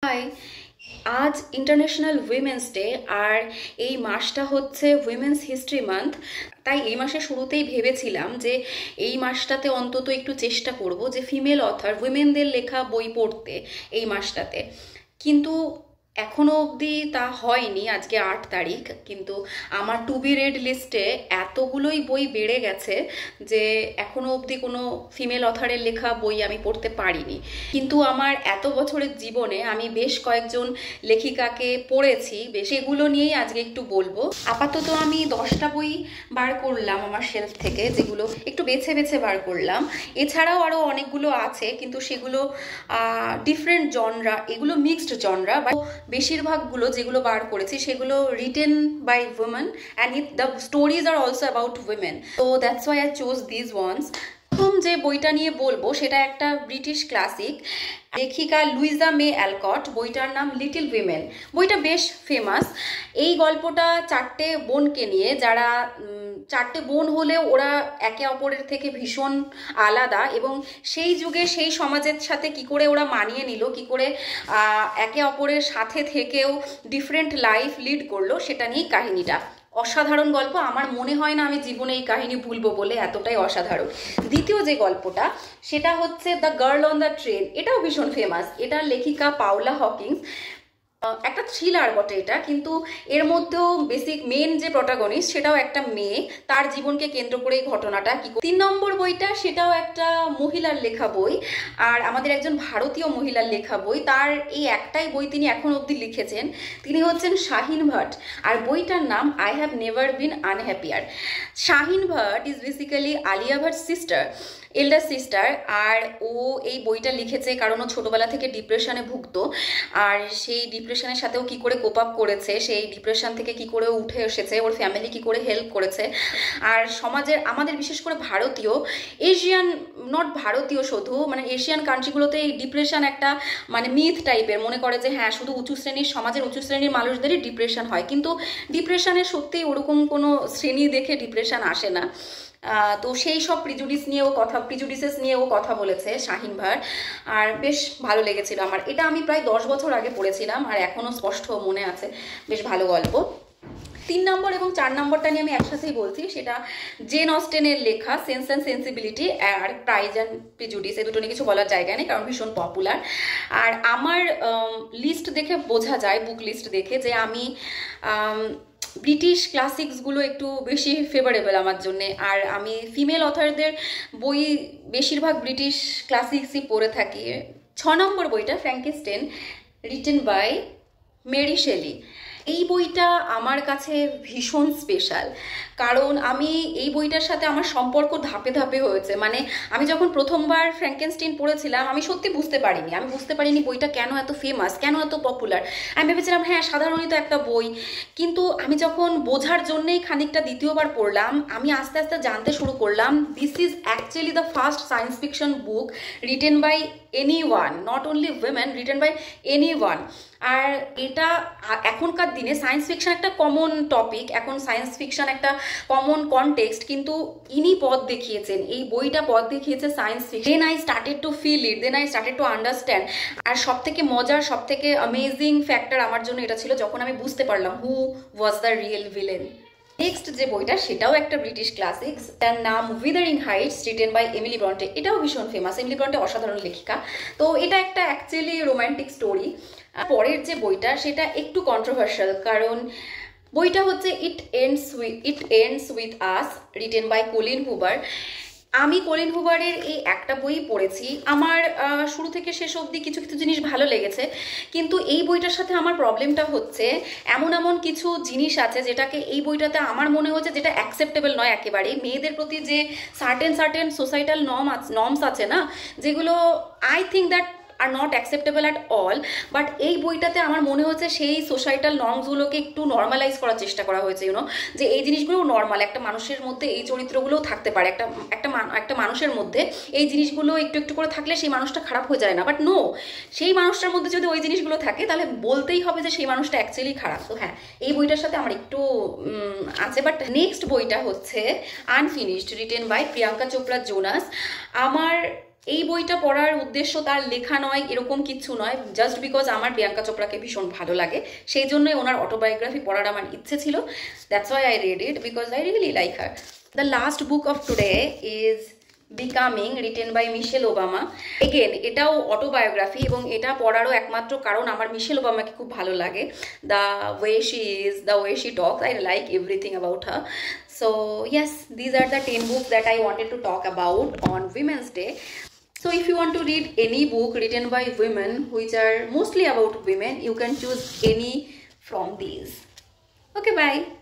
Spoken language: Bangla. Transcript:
হাই, আজ ইন্টারন্যাশনাল উইমেন্স ডে। আর এই মাসটা হচ্ছে উইমেন্স হিস্ট্রি মান্থ। তাই এই মাসের শুরুতেই ভেবেছিলাম যে এই মাসটাতে অন্তত একটু চেষ্টা করব যে ফিমেল অথর উইমেনদের লেখা বই পড়তে এই মাসটাতে। কিন্তু এখনো অবধি তা হয়নি। আজকে 8 তারিখ, কিন্তু আমার টু বি রেড লিস্টে এতগুলোই বই বেড়ে গেছে যে এখনো অবধি কোনো ফিমেল অথরের লেখা বই আমি পড়তে পারিনি। কিন্তু আমার এত বছরের জীবনে আমি বেশ কয়েকজন লেখিকাকে পড়েছি, সেগুলো নিয়েই আজকে একটু বলবো। আপাতত আমি 10টা বই বার করলাম আমার শেলফ থেকে, যেগুলো একটু বেছে বেছে বার করলাম। এছাড়াও আরও অনেকগুলো আছে, কিন্তু সেগুলো ডিফারেন্ট জনরা, এগুলো মিক্সড জনরা। বেশিরভাগগুলো যেগুলো বার করেছি সেগুলো written by women, and the stories are also about women. তো that's why I chose this ones. প্রথম যে বইটা নিয়ে বলবো সেটা একটা ব্রিটিশ ক্লাসিক, লেখিকা লুইজা মে অ্যালকট। বইটার নাম লিটল উইমেন। বইটা বেশ ফেমাস। এই গল্পটা 4টে বোনকে নিয়ে, যারা 4টে বোন হলেও ওরা একে অপরের থেকে ভীষণ আলাদা, এবং সেই যুগে সেই সমাজের সাথে কি করে ওরা মানিয়ে নিল, কি করে একে অপরের সাথে থেকেও ডিফারেন্ট লাইফ লিড করলো, সেটা নিয়েই কাহিনীটা। অসাধারণ গল্প। আমার মনে হয় না আমি জীবনে এই কাহিনী ভুলবো বলে, এতটাই অসাধারণ। দ্বিতীয় যে গল্পটা সেটা হচ্ছে the girl on the train. এটাও ভীষণ ফেমাস। এটার লেখিকা পাওলা হকিন্স। একটা থ্রিলার বটে এটা, কিন্তু এর মধ্যেও বেসিক মেন যে প্রটাগনিস্ট সেটাও একটা মেয়ে, তার জীবনকে কেন্দ্র করে এই ঘটনাটা। 3 নম্বর বইটা সেটাও একটা মহিলার লেখা বই, আর আমাদের একজন ভারতীয় মহিলার লেখা বই। তার এই একটাই বই তিনি এখন অবধি লিখেছেন। তিনি হচ্ছেন শাহিন ভাট, আর বইটার নাম I have never been unhappier. Shaheen Bhatt is basically Alia Bhatt sister, elder sister. আর ও এই বইটা লিখেছে কারণ ও ছোটবেলা থেকে ডিপ্রেশনে ভুগতো, আর সেই ডিপ্রেশনের সাথেও কি করে কোপ আপ করেছে, সেই ডিপ্রেশন থেকে কি করে উঠে এসেছে, ওর ফ্যামিলি কি করে হেল্প করেছে। আর সমাজের, আমাদের বিশেষ করে ভারতীয়, এশিয়ান, নট ভারতীয় শুধু, মানে এশিয়ান কান্ট্রিগুলোতে এই ডিপ্রেশন একটা মানে মিথ টাইপের। মনে করে যে হ্যাঁ, শুধু উঁচু শ্রেণীর, সমাজের উঁচু শ্রেণীর মানুষদেরই ডিপ্রেশন হয়, কিন্তু ডিপ্রেশনের সত্যি ওরকম কোনো শ্রেণী দেখে ডিপ্রেশন আসে না। তো সেই সব প্রিজুডিসেস নিয়েও কথা বলেছে শাহিন ভাট, আর বেশ ভালো লেগেছিল আমার। এটা আমি প্রায় 10 বছর আগে পড়েছিলাম, আর এখনও স্পষ্ট মনে আছে। বেশ ভালো গল্প। 3 নম্বর এবং 4 নম্বরটা নিয়ে আমি একসাথেই বলছি। সেটা জেন অস্টেনের লেখা সেন্স অ্যান্ড সেন্সিবিলিটি, আর প্রাইজ অ্যান্ড প্রিজুডিস। এই দুটো নিয়ে কিছু বলার জায়গা নেই, কারণ ভীষণ পপুলার। আর আমার লিস্ট দেখে বোঝা যায়, বুক লিস্ট দেখে, যে আমি ব্রিটিশ ক্লাসিক্সগুলো একটু বেশি ফেভারেবল আমার জন্যে। আর আমি ফিমেল অথরদের বই বেশিরভাগ ব্রিটিশ ক্লাসিক্সই পড়ে থাকি। 6 নম্বর বইটা Frankenstein, written by Mary Shelley. এই বইটা আমার কাছে ভীষণ স্পেশাল, কারণ আমি এই বইটার সাথে আমার সম্পর্ক ধাপে ধাপে হয়েছে। মানে আমি যখন প্রথমবার ফ্র্যাঙ্কেনস্টাইন পড়েছিলাম, আমি সত্যি বুঝতে পারিনি বইটা কেন এত ফেমাস, কেন এত পপুলার। আমি ভেবেছিলাম হ্যাঁ, সাধারণত একটা বই। কিন্তু আমি যখন বোঝার জন্যেই খানিকটা দ্বিতীয়বার পড়লাম, আমি আস্তে আস্তে জানতে শুরু করলাম this is actually the first science fiction book written by anyone, not only women, written by anyone. আর এটা এখনকার দিনে সায়েন্স ফিকশন একটা কমন টপিক, এখন সায়েন্স ফিকশন একটা কমন কনটেক্সট, কিন্তু ইনি পথ দেখিয়েছেন, এই বইটা পথ দেখিয়েছে science fiction. Then I started to feel it, then I started to understand. আর সব থেকে মজার, সব থেকে অ্যামেজিং ফ্যাক্টর আমার জন্য এটা ছিল যখন আমি বুঝতে পারলাম who was the real villain. Next যে বইটা সেটাও একটা ব্রিটিশ ক্লাসিক্স, তার নাম Wuthering Heights, written by Emily Bronte. এটাও ভীষণ ফেমাস। এমিলি ব্রন্টে অসাধারণ লেখিকা। তো এটা একটা অ্যাকচুয়ালি রোমান্টিক স্টোরি। পরের যে বইটা সেটা একটু কন্ট্রোভার্সিয়াল, কারণ বইটা হচ্ছে it ends with us, written by Colleen Hoover. আমি কলিন হুবারের এই একটা বই পড়েছি। আমার শুরু থেকে শেষ অবধি কিছু কিছু জিনিস ভালো লেগেছে, কিন্তু এই বইটার সাথে আমার প্রবলেমটা হচ্ছে এমন এমন কিছু জিনিস আছে যেটাকে এই বইটাতে আমার মনে হচ্ছে যেটা অ্যাকসেপ্টেবল নয় একেবারেই। মেয়েদের প্রতি যে সার্টেন সোসাইটাল নর্মস আছে না, যেগুলো I think that are not acceptable at all, but এই বইটাতে আমার মনে হচ্ছে সেই সোসাইটাল নর্মসগুলোকে একটু নর্মালাইজ করার চেষ্টা করা হয়েছে। যে এই জিনিসগুলো নর্মাল, একটা মানুষের মধ্যে এই চরিত্রগুলোও থাকতে পারে, একটা মানুষের মধ্যে এই জিনিসগুলো একটু একটু করে থাকলে সেই মানুষটা খারাপ হয়ে যায় না। বাট নো, সেই মানুষটার মধ্যে যদি ওই জিনিসগুলো থাকে তাহলে বলতেই হবে যে সেই মানুষটা অ্যাকচুয়ালি খারাপ। তো হ্যাঁ, এই বইটার সাথে আমার একটু আছে। বাট নেক্সট বইটা হচ্ছে Unfinished, written by Priyanka Chopra Jonas. আমার এই বইটা পড়ার উদ্দেশ্য তার লেখা নয়, এরকম কিছু নয়, জাস্ট বিকজ আমার প্রিয়াঙ্কা চোপড়াকে ভীষণ ভালো লাগে, সেই জন্যই ওনার অটোবায়োগ্রাফি পড়ার আমার ইচ্ছে ছিল। That's why I read it, because I really like her. The last book of today is Becoming, written by Michelle Obama. Again এটাও অটোবায়োগ্রাফি, এবং এটা পড়ারও একমাত্র কারণ আমার মিশেল ওবামাকে খুব ভালো লাগে। The way she is, the way she Tux, I like everything about her. So yes, these are the 10 books that I wanted to talk about on Women's Day. So if you want to read any book written by women which are mostly about women, you can choose any from these. Okay, bye.